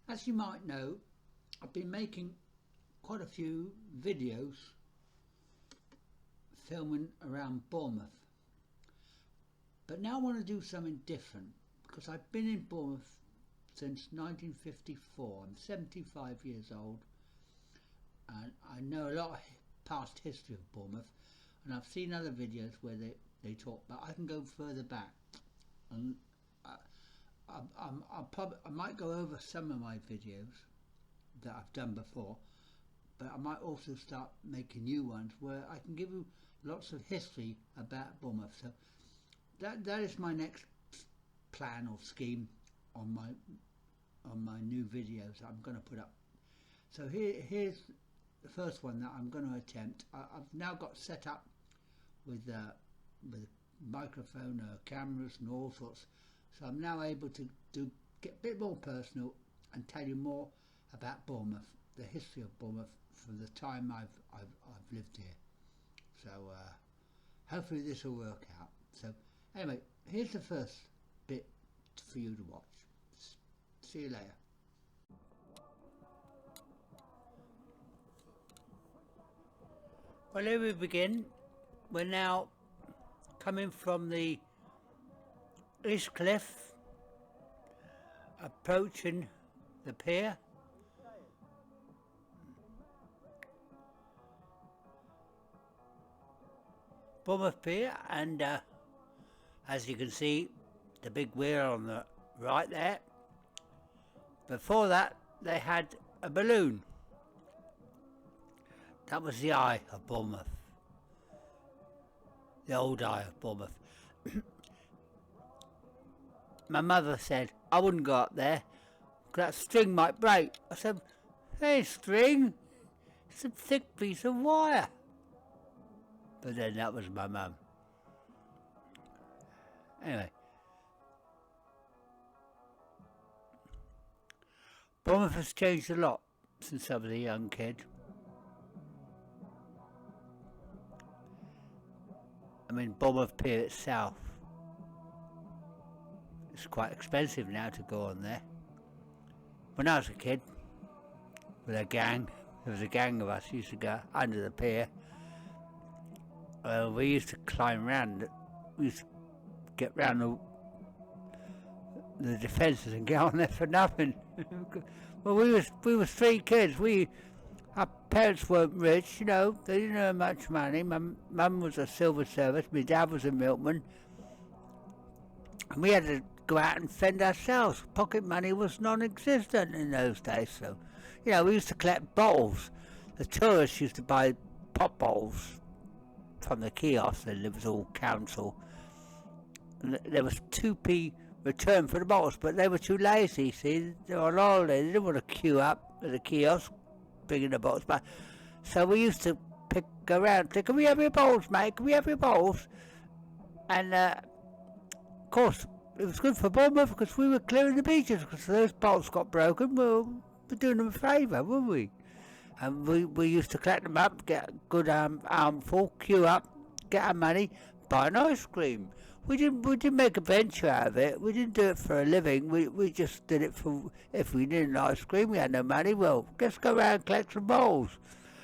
As you might know, I've been making quite a few videos filming around Bournemouth, but now I want to do something different because I've been in Bournemouth since 1954. I'm 75 years old and I know a lot of past history of Bournemouth, and I've seen other videos where they talk, but I can go further back, and I might go over some of my videos that I've done before, but I might also start making new ones where I can give you lots of history about Bournemouth. So that is my next plan or scheme on my new videos that I'm going to put up. So here's the first one that I'm going to attempt. I've now got set up with a microphone, cameras and all sorts, so I'm now able to get a bit more personal and tell you more about Bournemouth, the history of Bournemouth from the time I've lived here. So hopefully this will work out. So anyway, here's the first bit for you to watch. See you later. Well, here we begin. We're now coming from the East Cliff, approaching the pier. Bournemouth Pier, and as you can see, the big weir on the right there. Before that, they had a balloon. That was the eye of Bournemouth, the old eye of Bournemouth. My mother said I wouldn't go up there because that string might break. I said, "Hey, string, it's a thick piece of wire." But then that was my mum. Anyway, Bournemouth has changed a lot since I was a young kid. I mean, Bournemouth Pier itself, it's quite expensive now to go on there. When I was a kid, with a gang, there was a gang of us used to go under the pier. We used to climb round. We used to get round the defences and get on there for nothing. Well, we were street kids. Our parents weren't rich, you know. They didn't earn much money. My mum was a civil servant. My dad was a milkman, and we had to go out and fend ourselves. Pocket money was non-existent in those days. So, you know, we used to collect bottles. The tourists used to buy pop bottles from the kiosk, and it was all council. And there was 2p return for the bottles, but they were too lazy. See, they were on holiday. They didn't want to queue up at the kiosk, bringing the bottles back. So we used to go around, say, "Can we have your bottles, mate? Can we have your bottles?" And of course, it was good for Bournemouth because we were clearing the beaches. Because those bottles got broken, we're doing them a favour, weren't we? And we used to collect them up, get a good armful, queue up, get our money, buy an ice cream. We didn't make a venture out of it. We didn't do it for a living. We just did it for, if we needed an ice cream, we had no money, well, let's go around and collect some bowls.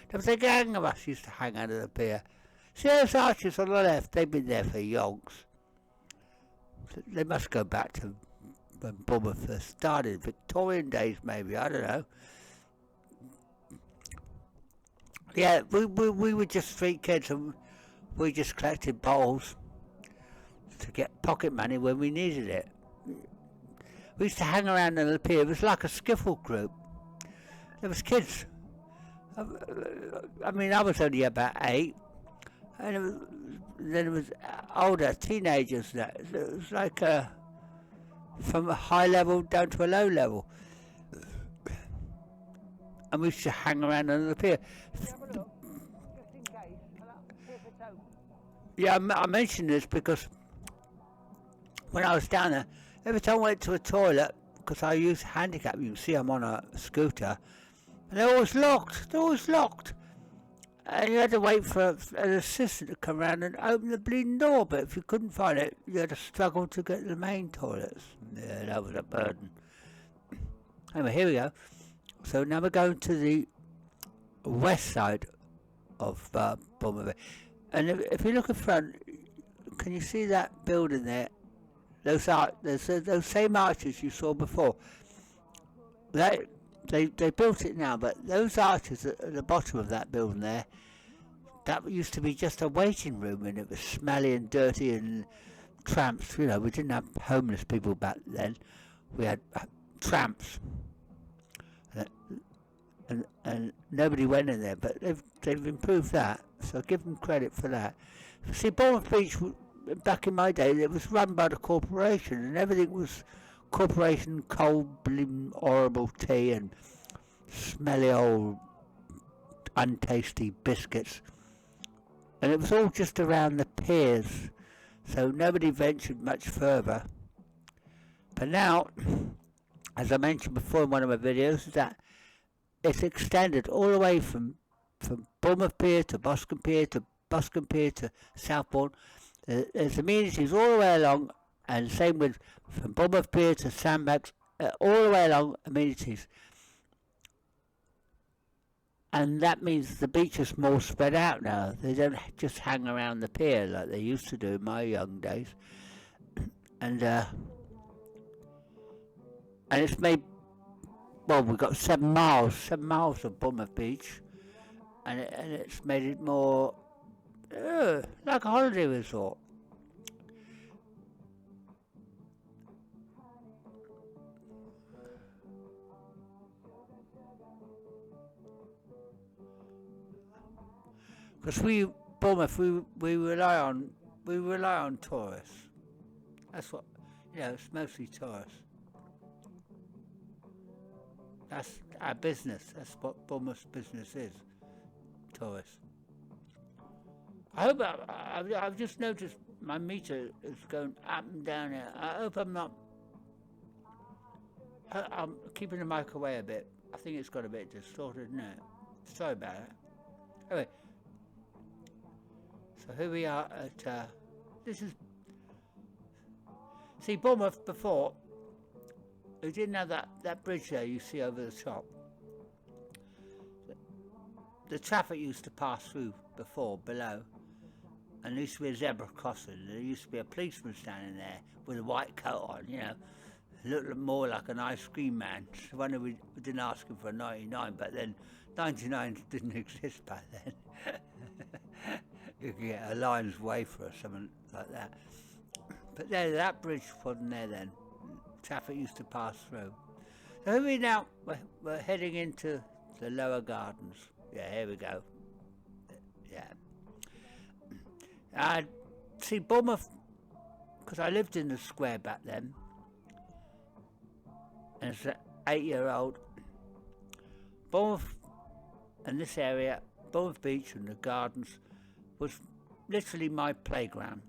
There was a gang of us used to hang under the pier. See those arches on the left? They've been there for yonks. They must go back to when Bournemouth first started, Victorian days maybe, I don't know. Yeah, we were just street kids, and we just collected bowls to get pocket money when we needed it. We used to hang around on the pier. It was like a skiffle group. There was kids. I mean, I was only about 8, and then it was older teenagers. It was like from a high level down to a low level. And we used to hang around under the pier. Yeah, I mentioned this because when I was down there, every time I went to a toilet, because I use handicap, you can see I'm on a scooter, and they're always locked. And you had to wait for an assistant to come around and open the bleeding door, but if you couldn't find it, you had to struggle to get to the main toilets. Yeah, that was a burden. Anyway, here we go. So now we're going to the west side of Bournemouth. And if you look in front, can you see that building there? Those same arches you saw before. They built it now, but those arches at the bottom of that building there, that used to be just a waiting room, and it was smelly and dirty and tramps. You know, we didn't have homeless people back then. We had tramps, and nobody went in there. But they've improved that, so give them credit for that. See, Bournemouth Beach, back in my day, it was run by the corporation, and everything was corporation, cold, blim, horrible tea and smelly old untasty biscuits, and it was all just around the piers, so nobody ventured much further. But now, as I mentioned before in one of my videos, that it's extended all the way from Bournemouth Pier to Boscombe Pier to Southbourne. There's amenities all the way along, and same with from Bournemouth Pier to Sandbags, all the way along, amenities. And that means the beach is more spread out now. They don't just hang around the pier like they used to do in my young days. And it's made, well, we've got 7 miles of Bournemouth Beach, and it's made it more like a holiday resort. Because Bournemouth, we rely on tourists. That's what, it's mostly tourists. That's our business. That's what Bournemouth's business is, tourists. I hope I've just noticed my meter is going up and down here. I hope I'm not. I'm keeping the mic away a bit. I think it's got a bit distorted now. Sorry about it. Anyway. So here we are at, see, Bournemouth before, we didn't have that bridge there you see over the top. The traffic used to pass through before, below, and there used to be a zebra crossing. There used to be a policeman standing there with a white coat on, looked more like an ice cream man. So wonder we didn't ask him for a 99, but then 99 didn't exist back then. You could get a Lion's Wafer or something like that. But there, that bridge wasn't there then. Traffic used to pass through. So here we're heading into the lower gardens. Yeah, here we go. Yeah. See, Bournemouth, because I lived in the square back then, and as an 8-year-old, Bournemouth and this area, Bournemouth Beach and the gardens, was literally my playground.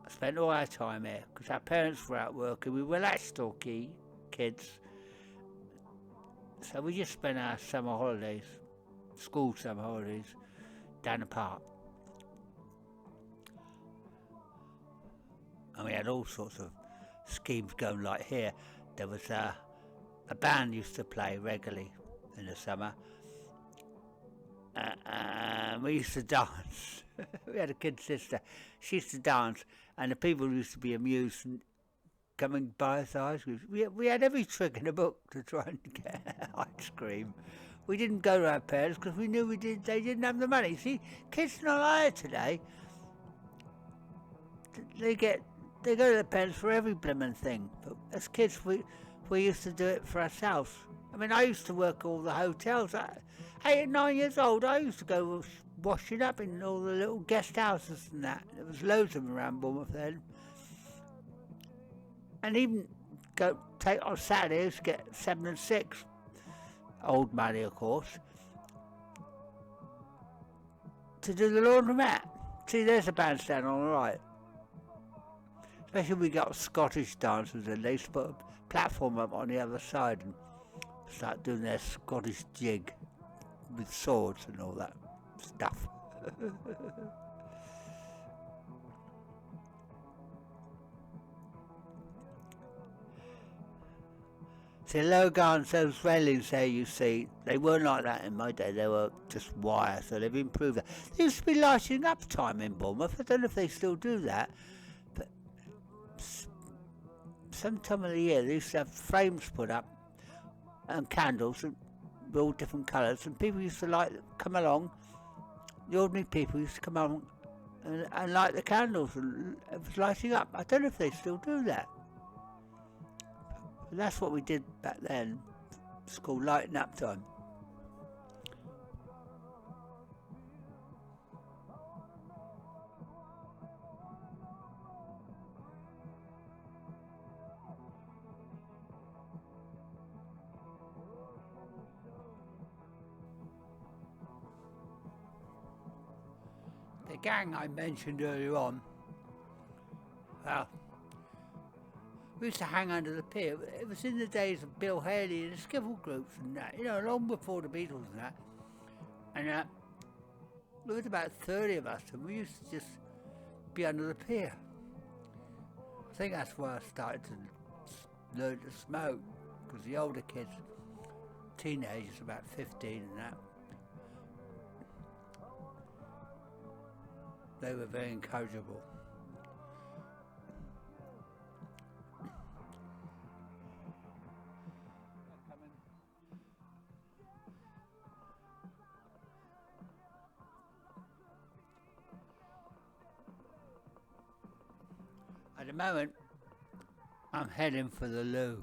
I spent all our time here because our parents were out working. We were latchstalky kids, so we just spent our summer holidays, school summer holidays, down the park. And we had all sorts of schemes going, like here. There was a band used to play regularly in the summer. We used to dance. We had a kid sister. She used to dance, and the people used to be amused and coming by us ice cream. We had every trick in the book to try and get ice cream. We didn't go to our parents because we knew they didn't have the money. See, kids not like today. They go to their parents for every blimmin' thing. But as kids, we used to do it for ourselves. I mean, I used to work all the hotels. 8 and 9 years old, I used to go washing up in all the little guest houses and that. There was loads of them around Bournemouth then. And even go take on Saturdays, get 7 and 6. Old money, of course. To do the laundromat. See, there's a bandstand on the right. Especially we got Scottish dancers, and they used to put a platform up on the other side and start doing their Scottish jig with swords and all that stuff. The logo on those railings there you see, they weren't like that in my day, they were just wire, so they've improved that. There used to be lighting up time in Bournemouth, I don't know if they still do that, but some time of the year they used to have frames put up and candles and all different colours, and people used to come along, the ordinary people used to come along and light the candles, and it was lighting up. I don't know if they still do that. But that's what we did back then. It's called lighting up time. The gang I mentioned earlier on, well, we used to hang under the pier. It was in the days of Bill Haley and the skiffle groups and that, you know, long before the Beatles and that. And there was about 30 of us, and we used to just be under the pier. I think that's where I started to learn to smoke, because the older kids, teenagers about 15 and that, they were very encourageable. At the moment, I'm heading for the loo.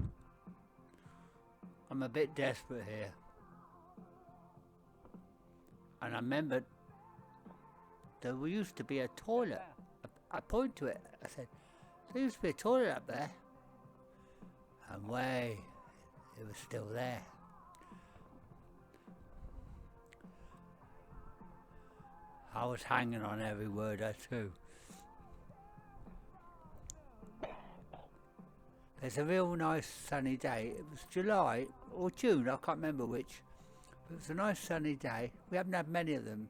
I'm a bit desperate here. And I remembered there used to be a toilet. I pointed to it. I said, there used to be a toilet up there. And it was still there. I was hanging on every word I threw. There's a real nice sunny day. It was July or June, I can't remember which. But it was a nice sunny day. We haven't had many of them.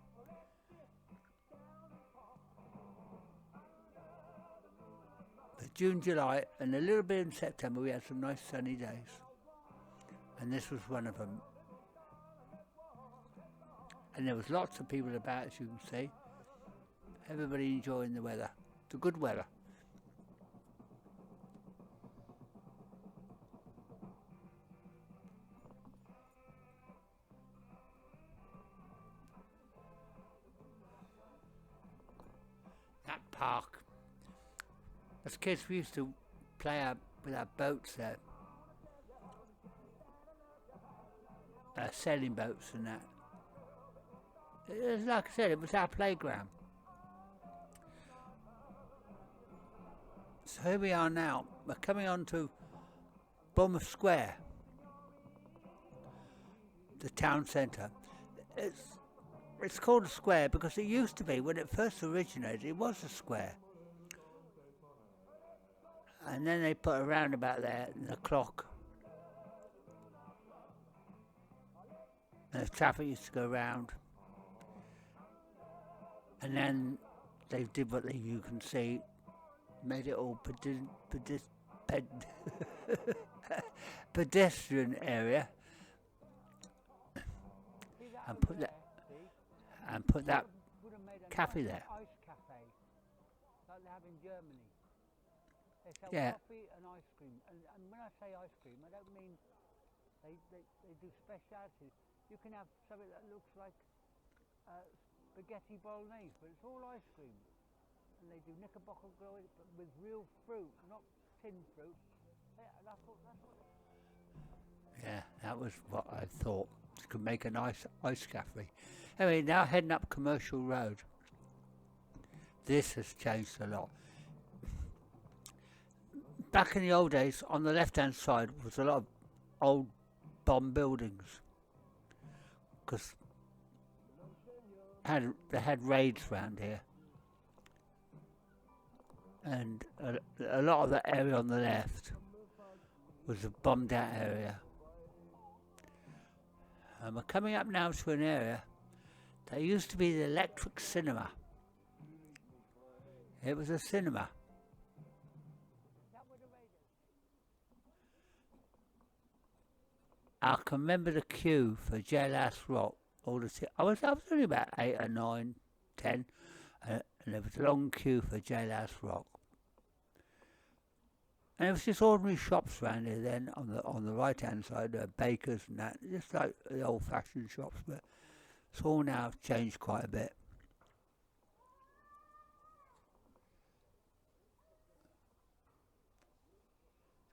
But June, July, and a little bit in September, we had some nice sunny days. And this was one of them. And there was lots of people about, as you can see. Everybody enjoying the weather, the good weather. That park. As kids, we used to play with our boats there. Sailing boats and that. It was, like I said, it was our playground. So here we are now. We're coming on to Bournemouth Square, the town centre. It's called a square because it used to be, when it first originated, it was a square. And then they put a roundabout there and a clock. And the traffic used to go round. And then they did what you can see, made it all pedestrian area, and put that cafe there. Ice cafe, like they have in Germany. They sell coffee and ice cream. And when I say ice cream, I don't mean they do specialities. You can have something that looks like spaghetti bolognese, but it's all ice cream. And they do knickerbocker glowing, but with real fruit, not tin fruit. Yeah, and I thought that's what. Yeah, that was what I thought. You could make a nice ice cafe. Anyway, now heading up Commercial Road. This has changed a lot. Back in the old days, on the left-hand side was a lot of old bomb buildings, because they had raids around here, and a lot of that area on the left was a bombed out area. And we're coming up now to an area that used to be the Electric Cinema. It was a cinema. I can remember the queue for Jailhouse Rock. I was only about 8 or 9, 10, and there was a long queue for Jailhouse Rock. And it was just ordinary shops around here then on the right hand side, bakers and that, just like the old fashioned shops, but it's all now changed quite a bit.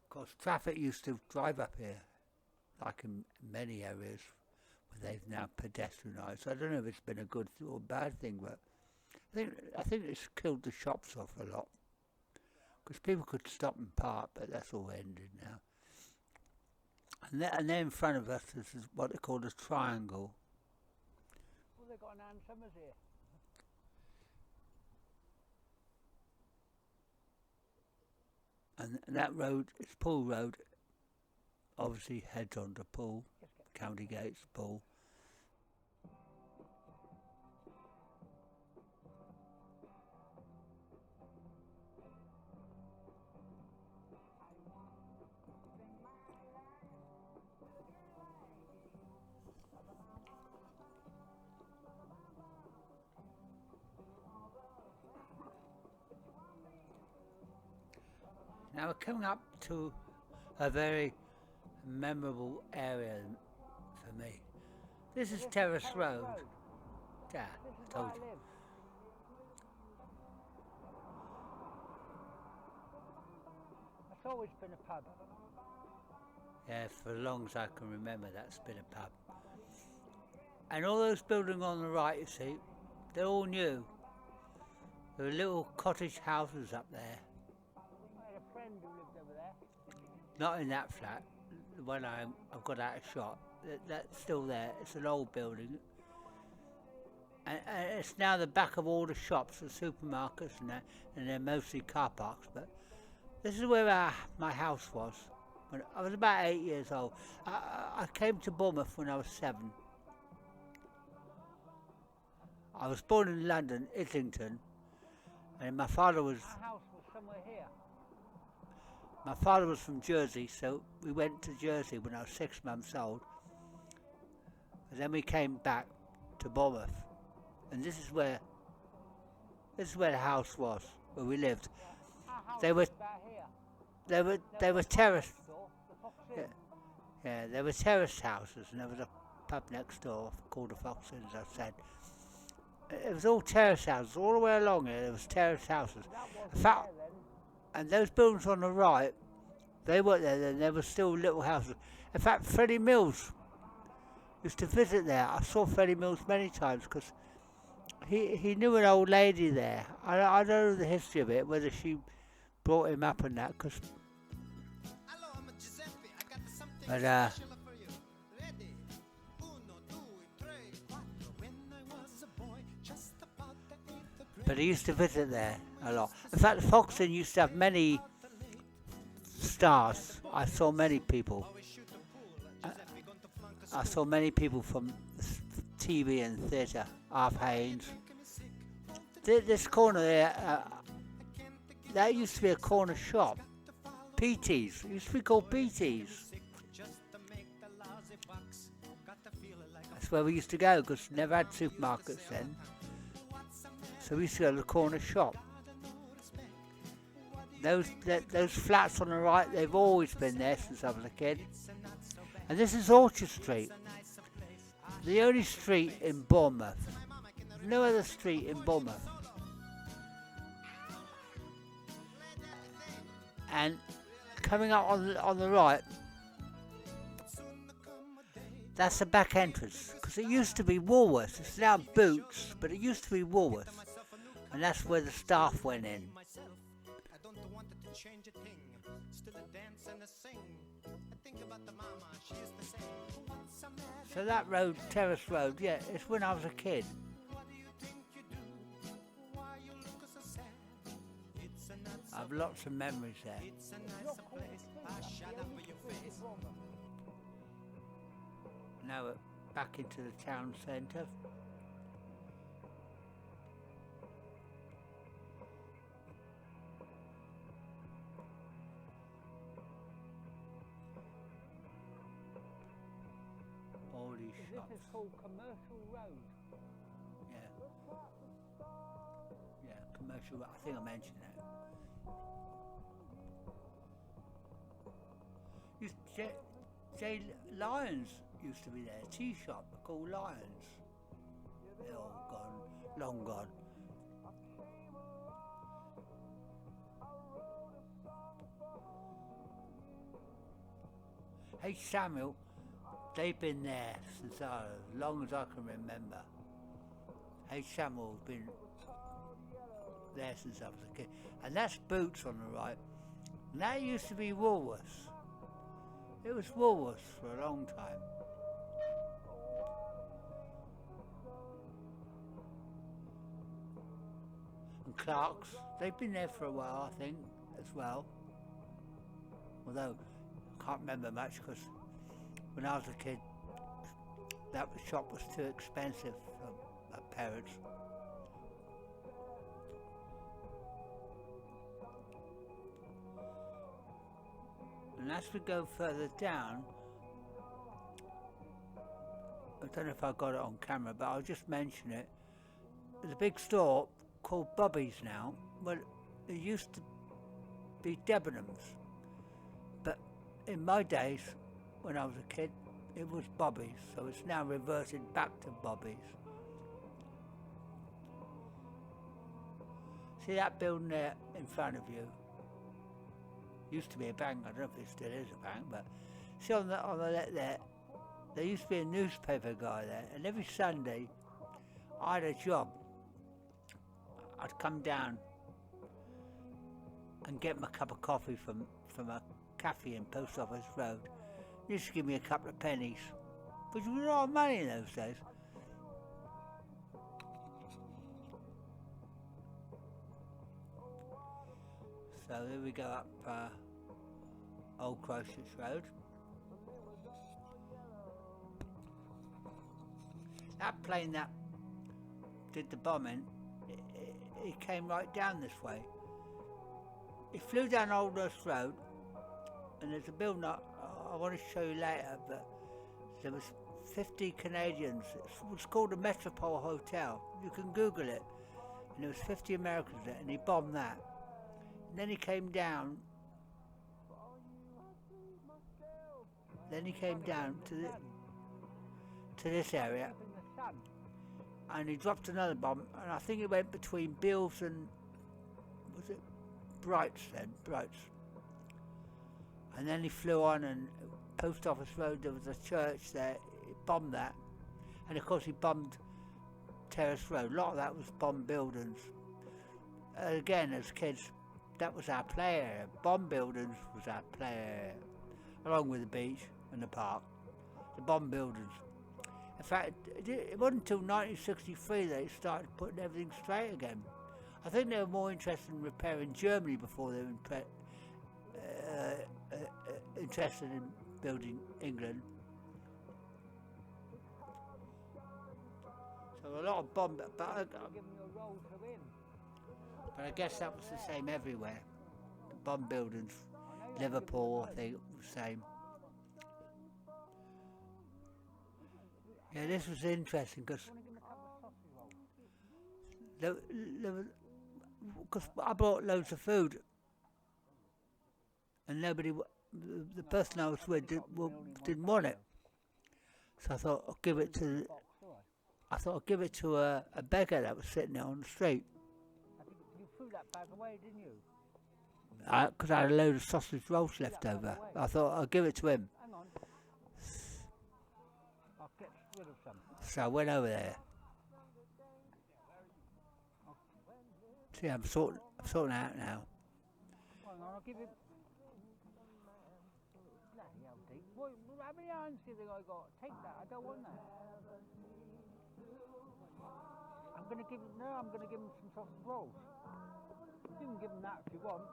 Of course, traffic used to drive up here, like in many areas where they've now pedestrianised. I don't know if it's been a good or bad thing, but I think it's killed the shops off a lot. Because people could stop and park, but that's all ended now. And then in front of us is what they call a triangle. Well, they've got an Ann Summers here. And that road is Poole Road. Obviously heads on to Poole, County Gates, Poole. Now we're coming up to a very memorable area for me. This is Terrace Road. Yeah, I told you. It's always been a pub. Yeah, for as long as I can remember, that's been a pub. And all those buildings on the right, you see, they're all new. There are little cottage houses up there. I had a friend who lived over there. Not in that flat. The one I've got out of shot. That's still there. It's an old building. And it's now the back of all the shops, the supermarkets and that, and they're mostly car parks. But this is where my house was. When I was about 8 years old. I came to Bournemouth when I was 7. I was born in London, Islington, and my father was... Our house was somewhere here. My father was from Jersey, so we went to Jersey when I was 6 months old. And then we came back to Bournemouth. And this is where the house was, where we lived. Our house They were was about here. they were terraced. The Fox Yeah, Inn. yeah, there were terraced houses, and there was a pub next door called the Fox Inn, as I said. It was all terrace houses all the way along here. There was terrace houses. That In wasn't fact, there then. and those buildings on the right, they weren't there then. There were still little houses. In fact, Freddie Mills used to visit there. I saw Freddie Mills many times because he knew an old lady there. I don't know the history of it, whether she brought him up and that, because... But, but he used to visit there a lot. In fact, the Fox Inn used to have many stars. I saw many people. I saw many people from TV and theatre. Arf Haynes. This corner there, that used to be a corner shop. PT's. It used to be called PT's. That's where we used to go because we never had supermarkets then. So we used to go to the corner shop. Those flats on the right, they've always been there since I was a kid. And this is Orchard Street. The only street in Bournemouth. No other street in Bournemouth. And coming up on the right, that's the back entrance. Because it used to be Woolworths. It's now Boots, but it used to be Woolworths. And that's where the staff went in. So that road, Terrace Road, yeah, it's when I was a kid. I've lots of memories there. Now we're back into the town centre. is called Commercial Road. Yeah. Yeah, commercial. I think I mentioned that. J Lions used to be there. Tea shop called Lions. They're all gone, long gone. Hey Samuel, they've been there since as long as I can remember. Hey Samuel's been there since I was a kid. And that's Boots on the right. And that used to be Woolworths. It was Woolworths for a long time. And Clark's, they've been there for a while, I think, as well. Although, I can't remember much because when I was a kid, that shop was too expensive for my parents. And as we go further down, I don't know if I got it on camera, but I'll just mention it. There's a big store called Bobby's now. Well, it used to be Debenhams, but in my days, when I was a kid, it was Bobby's, so it's now reverted back to Bobby's. See that building there in front of you? Used to be a bank. I don't know if it still is a bank, but see on the left there used to be a newspaper guy there, and every Sunday I had a job. I'd come down and get my cup of coffee from a cafe in Post Office Road. He used to give me a couple of pennies, which was a lot of money in those days. So here we go up Old Christchurch Road. That plane that did the bombing, it came right down this way. It flew down Old West Road, and there's a building I want to show you later, but there was 50 Canadians. It was called the Metropole Hotel. You can Google it. And there was 50 Americans there, and he bombed that. And then he came down. Then he came down to this area, and he dropped another bomb. And I think it went between Beals and was it Brights then? Brights. And then he flew on, and Post Office Road, there was a church there. He bombed that, and of course he bombed Terrace Road. A lot of that was bombed buildings. Again, as kids, that was our play area. Bomb buildings was our play area, along with the beach and the park. The bomb buildings. In fact, it wasn't until 1963 that they started putting everything straight again. I think they were more interested in repairing Germany before they were interested in building England. So a lot of bomb, but I guess that was the same everywhere. The bomb buildings, Liverpool, I think, was the same. Yeah, this was interesting because I bought loads of food, and nobody, the person I was with didn't want it. So I thought I'll give it to. A beggar that was sitting there on the street. You threw that bag away, didn't you? Because I had a load of sausage rolls left over. I thought I'll give it to him. Hang on. I'll get rid of some. So I went over there. See, I'm sorting out now. Hang on, I'll give him. Bloody hell, Dick. How many irons do you think I got? Take that. I don't want that. I'm going to give him some sausage rolls. You can give him that if you want.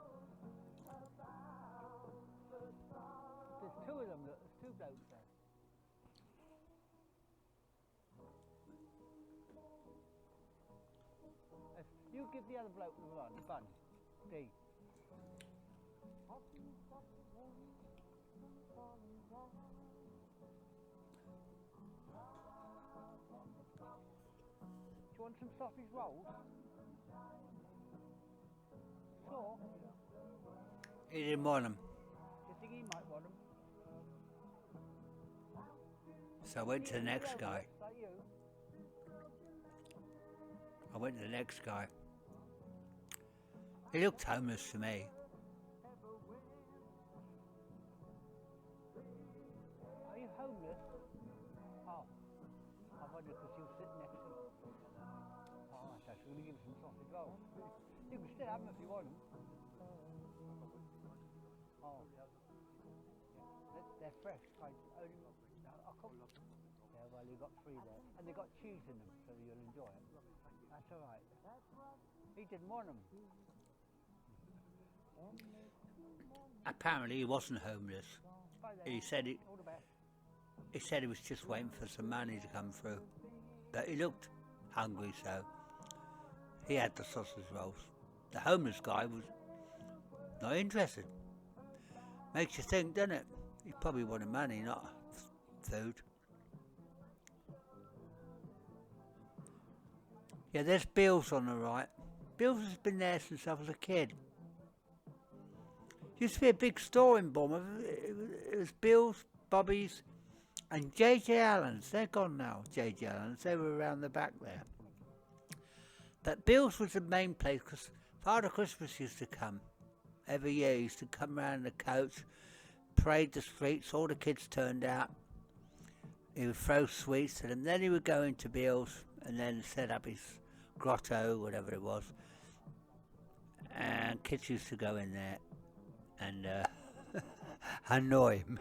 There's two of them, look, there's two blokes there. You give the other bloke the bun, D. you want some sausage rolls? Sure. He didn't want them. Do you think he might want them? So I went to the next guy. Is that you? I went to the next guy. He looked homeless to me. Are you homeless? Oh, I wonder because you were sitting next to me. Oh, I was going to give you some sausage rolls. You can still have them if you want them. Oh, they're fresh. I'll cook them. Yeah, well, you've got 3 there. And they've got cheese in them, so you'll enjoy it. That's all right. He didn't want them. Apparently he wasn't homeless. He said he was just waiting for some money to come through. But he looked hungry, so he had the sausage rolls. The homeless guy was not interested. Makes you think, doesn't it? He probably wanted money, not food. Yeah, there's Bill's on the right. Bill's has been there since I was a kid. Used to be a big store in Bournemouth. It was Bill's, Bobby's, and J.J. Allen's. They're gone now, J.J. Allen's. They were around the back there. But Bill's was the main place because Father Christmas used to come. Every year he used to come round the coach, parade the streets, all the kids turned out. He would throw sweets to them. Then he would go into Bill's and then set up his grotto, whatever it was. And kids used to go in there and annoy him.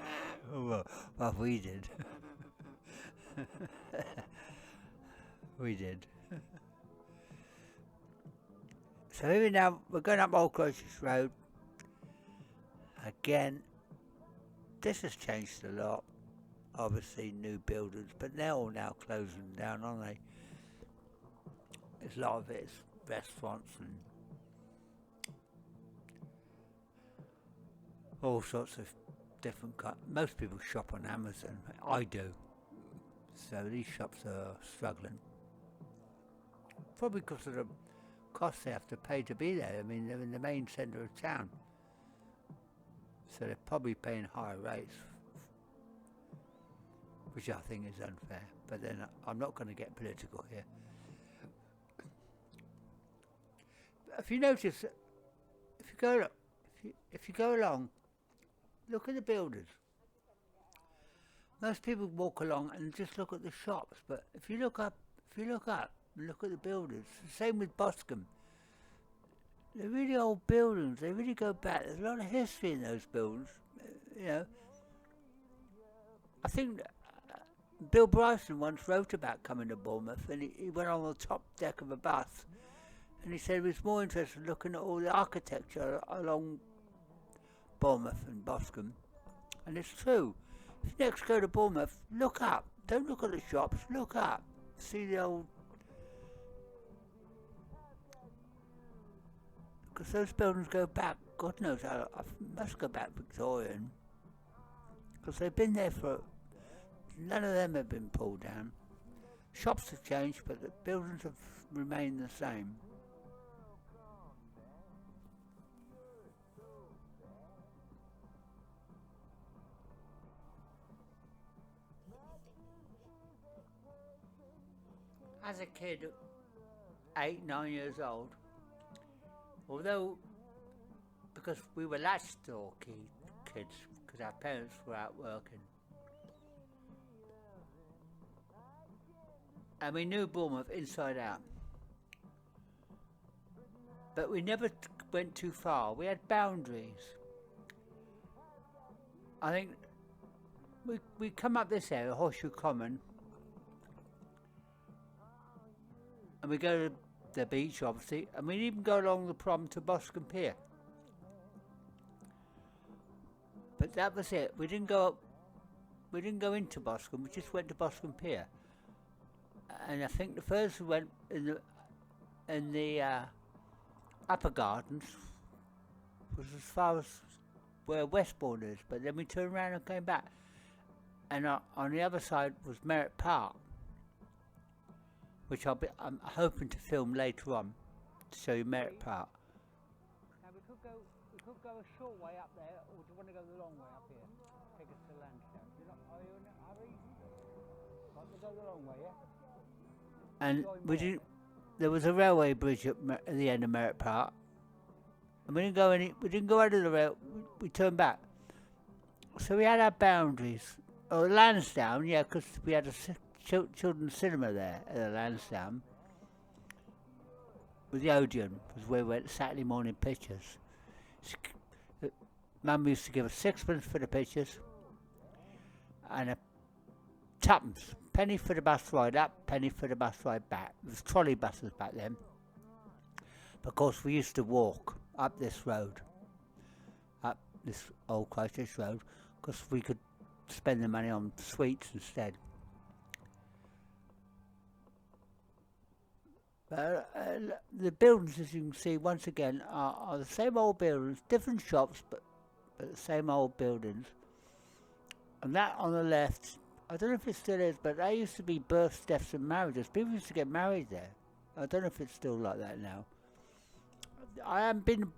Well, we did. We did. So here we now, we're going up Old Groceries Road. Again, this has changed a lot. Obviously new buildings, but they're all now closing down, aren't they? There's a lot of it is restaurants and all sorts of different kinds. Most people shop on Amazon. I do. So these shops are struggling. Probably because of the cost they have to pay to be there. I mean, they're in the main centre of town. So they're probably paying higher rates, which I think is unfair. But then I'm not going to get political here. If you notice, if you go along, look at the buildings. Most people walk along and just look at the shops, but if you look up and look at the buildings, same with Boscombe. They're really old buildings. They really go back. There's a lot of history in those buildings. You know, I think Bill Bryson once wrote about coming to Bournemouth, and he went on the top deck of a bus, and he said he was more interested in looking at all the architecture along Bournemouth and Boscombe. And it's true. If you next go to Bournemouth, look up. Don't look at the shops. Look up. See the old. Because those buildings go back, God knows how, I must go back Victorian. Because they've been there for, none of them have been pulled down. Shops have changed, but the buildings have remained the same. As a kid, 8, 9 years old, although, because we were latchstore kids, because our parents were out working, and we knew Bournemouth inside out, but we never went too far. We had boundaries. I think we come up this area, Horseshoe Common, and we go to the beach, obviously, and we even go along the prom to Boscombe Pier. But that was it. We didn't go into Boscombe. We just went to Boscombe Pier. And I think the first we went in the upper gardens was as far as where Westbourne is. But then we turned around and came back. And on the other side was Merritt Park, which I'm hoping to film later on to show you Merritt Park. Now we could go a short way up there, or do you want to go the long way up here? Take us to Lansdowne. Are you in a hurry? Want to go the long way, yeah? And there was a railway bridge at the end of Merritt Park, and we didn't go under the rail. We turned back. So we had our boundaries. Oh, Lansdowne, yeah, because we had a children's cinema there at the Lansdowne. With the Odeon, was where we went Saturday morning pictures. Mum used to give us 6pence for the pictures and a twopence, penny for the bus ride up, penny for the bus ride back. There was trolley buses back then. Of course, we used to walk up this road, up this old Christchurch road, because we could spend the money on sweets instead. The buildings, as you can see, once again, are the same old buildings, different shops, but the same old buildings. And that on the left, I don't know if it still is, but that used to be births, deaths and marriages. People used to get married there. I don't know if it's still like that now. I haven't been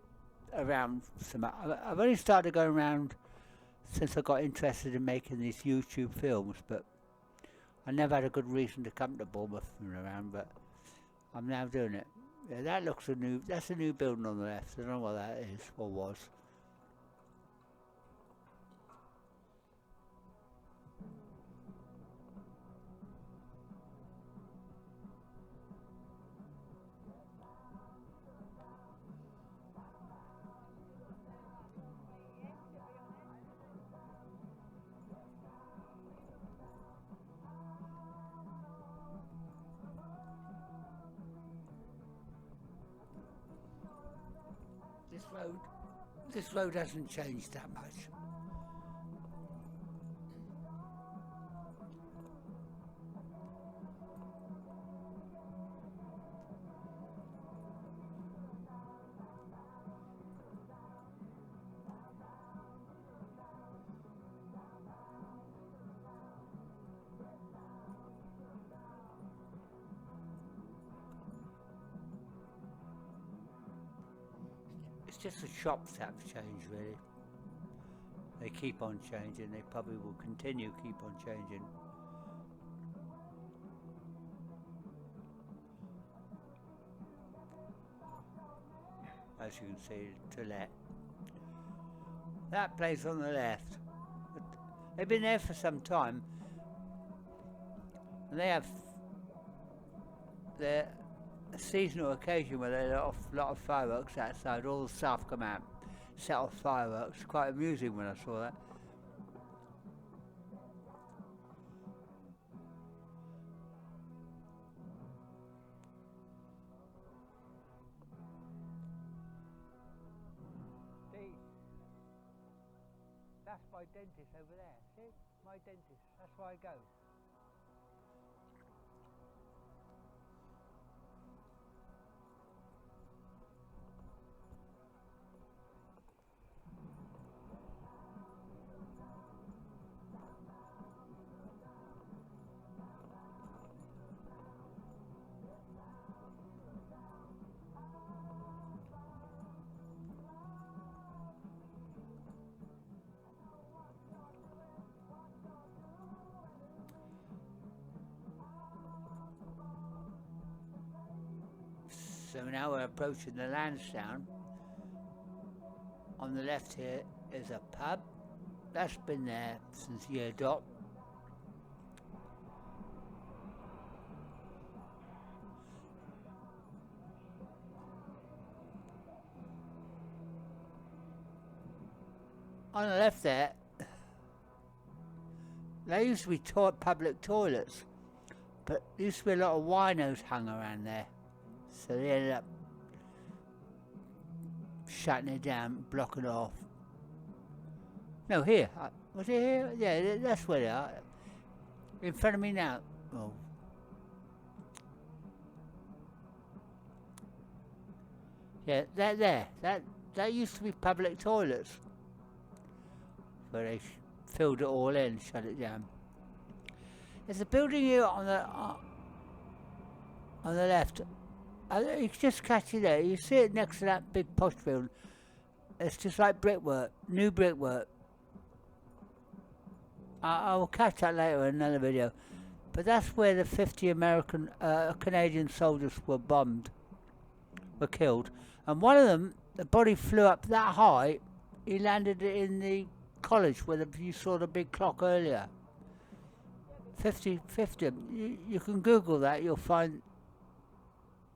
around so much. I've only started going around since I got interested in making these YouTube films, but I never had a good reason to come to Bournemouth and around, but I'm now doing it. Yeah, that's a new building on the left. I don't know what that is or was. This road hasn't changed that much. It's just the shops that have changed, really. They keep on changing. They probably will continue to keep on changing. As you can see, to let. That place on the left, they've been there for some time, and they have their seasonal occasion where they let off a lot of fireworks outside. All the staff come out, set off fireworks. Quite amusing when I saw that. That's my dentist over there. See? My dentist. That's where I go. So now we're approaching the Lansdowne. On the left here is a pub. That's been there since year dot. On the left there used to be public toilets, but there used to be a lot of winos hung around there. So they ended up shutting it down, blocking it off. No, here. Was it here? Yeah, that's where they are. In front of me now. Oh. Yeah, that there. That used to be public toilets. Where they filled it all in, shut it down. There's a building here on the on the left. You can just catch it there. You see it next to that big posh building. It's just like brickwork, new brickwork. I will catch that later in another video. But that's where the 50 American, Canadian soldiers were bombed, were killed. And one of them, the body flew up that high, he landed in the college where you saw the big clock earlier. 50. You can Google that. You'll find.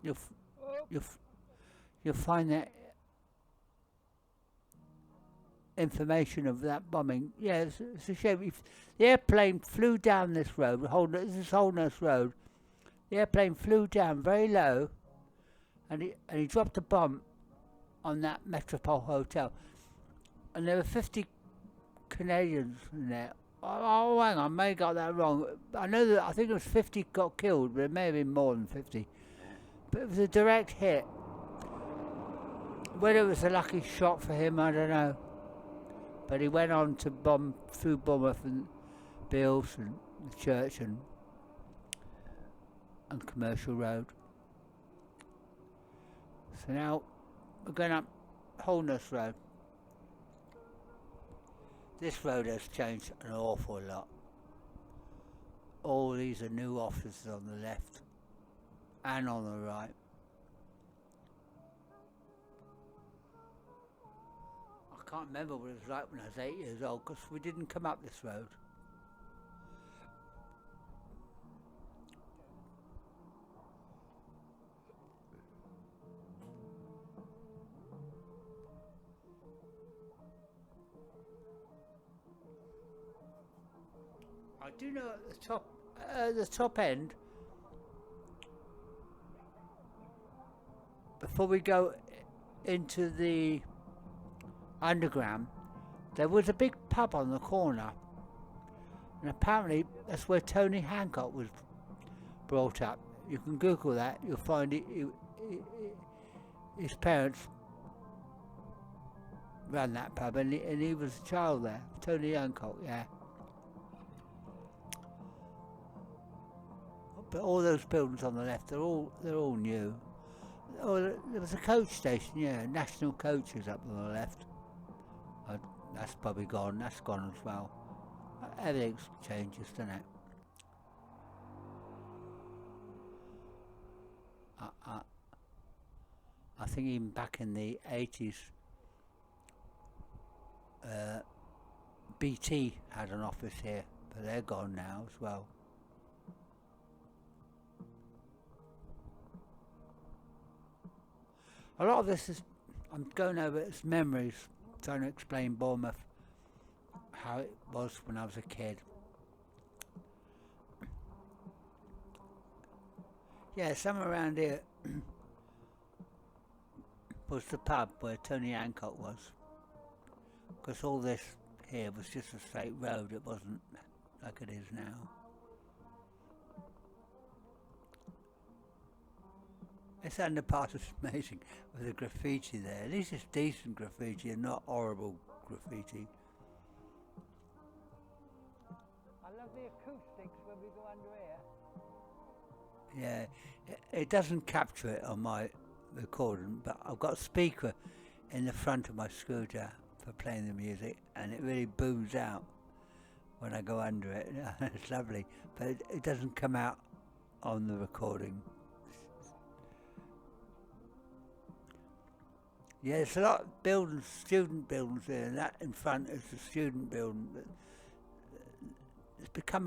You'll find that information of that bombing. Yeah, it's a shame. If the airplane flew down this road, this Holness Road. The airplane flew down very low, and he dropped a bomb on that Metropole Hotel, and there were 50 Canadians in there. Oh, hang on, I may have got that wrong. I think it was 50 got killed, but it may have been more than 50. But it was a direct hit. Whether it was a lucky shot for him, I don't know. But he went on to bomb through Bournemouth and Bills and the church and Commercial Road. So now we're going up Holness Road. This road has changed an awful lot. All these are new offices on the left and on the right. I can't remember what it was like when I was 8 years old because we didn't come up this road. I do know at the top end, before we go into the underground, there was a big pub on the corner, and apparently that's where Tony Hancock was brought up. You can Google that, you'll find it. His parents ran that pub, and he was a child there. Tony Hancock, yeah. But all those buildings on the left, they're all new. Oh, there was a coach station, yeah, National Coaches up on the left. That's probably gone. That's gone as well. Everything changes, doesn't it? I think even back in the 80s, BT had an office here, but they're gone now as well. A lot of this is, I'm going over its memories, trying to explain Bournemouth, how it was when I was a kid. Yeah, somewhere around here was the pub where Tony Hancock was. Because all this here was just a straight road, it wasn't like it is now. This underpass is amazing with the graffiti there. At least it's decent graffiti and not horrible graffiti. I love the acoustics when we go under here. Yeah, it doesn't capture it on my recording, but I've got a speaker in the front of my Skoota for playing the music, and it really booms out when I go under it. It's lovely, but it doesn't come out on the recording. Yeah, there's a lot of buildings, student buildings there, and that in front is the student building. But it's become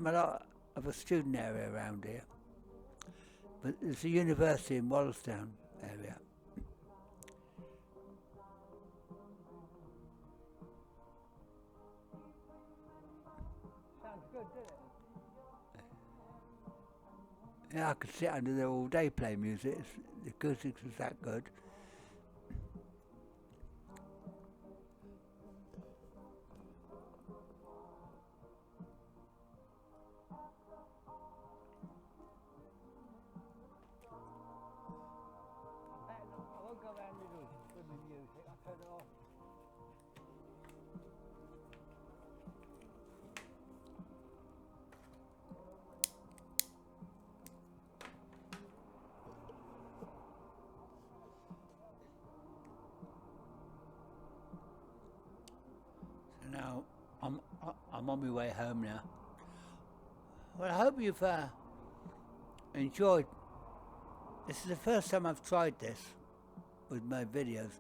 a lot of a student area around here. But there's a university in Wallasdown area. Sounds good, doesn't it? Yeah, I could sit under there all day playing music. The acoustics is that good. on my way home now. Well, I hope you've enjoyed. This is the first time I've tried this with my videos,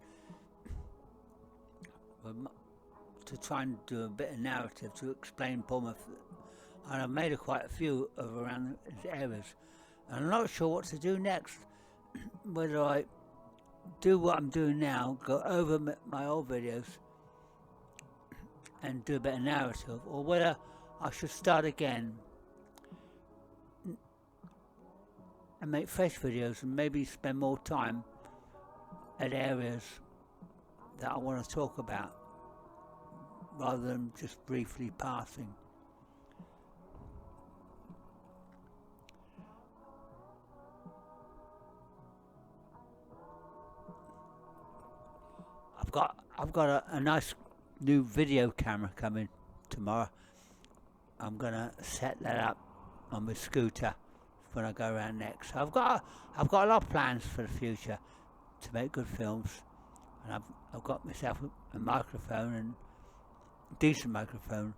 to try and do a bit of narrative to explain Bournemouth, and I've made quite a few of around these areas, and I'm not sure what to do next. Whether I do what I'm doing now, go over my old videos and do a bit of narrative, or whether I should start again and make fresh videos and maybe spend more time at areas that I want to talk about rather than just briefly passing. I've got a nice new video camera coming tomorrow. I'm gonna set that up on my Skoota when I go around next. I've got a lot of plans for the future to make good films, and I've got myself a microphone, and a decent microphone,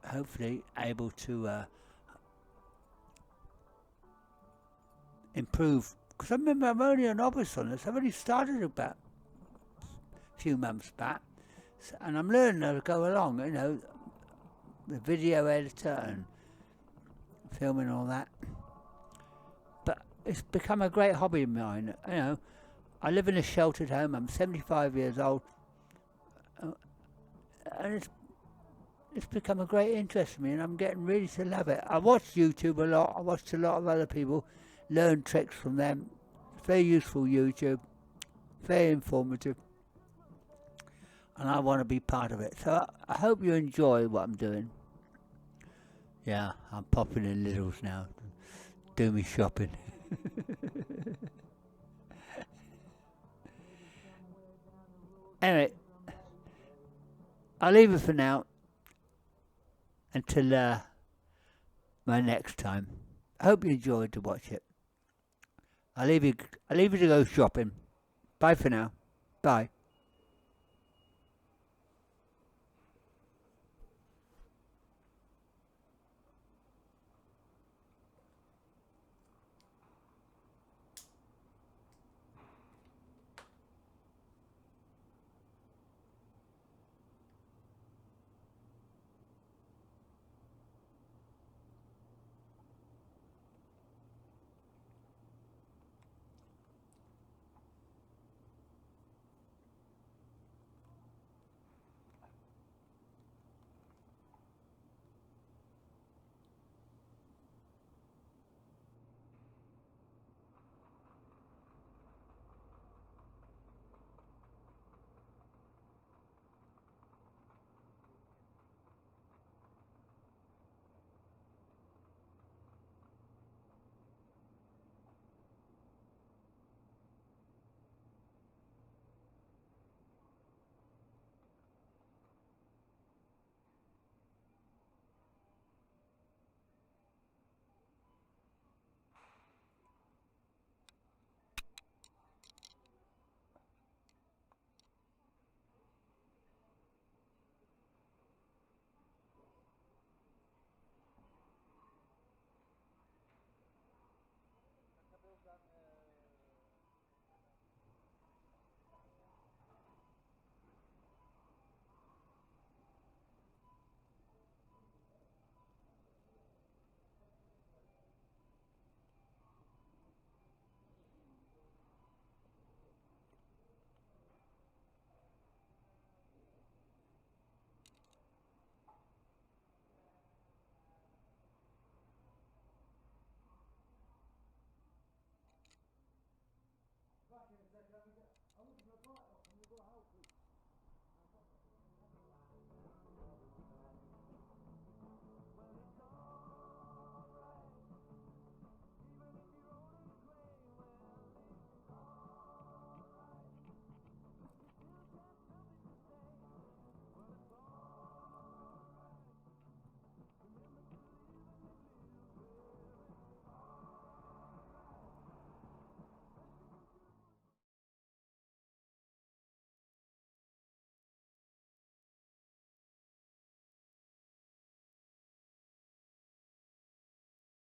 hopefully able to improve. Because I remember I'm only a novice on this. I've only started about a few months back, and I'm learning as I go along. You know, the video editor and filming all that. But it's become a great hobby of mine. You know, I live in a sheltered home. I'm 75 years old, and it's become a great interest for me, and I'm getting really to love it. I watch YouTube a lot. I watched a lot of other people, learn tricks from them. It's very useful YouTube, very informative, and I want to be part of it. So I hope you enjoy what I'm doing. Yeah, I'm popping in Lidl's now, do me shopping. Anyway, I'll leave it for now until my next time. I hope you enjoyed to watch it. I'll leave you to go shopping. Bye for now. Bye.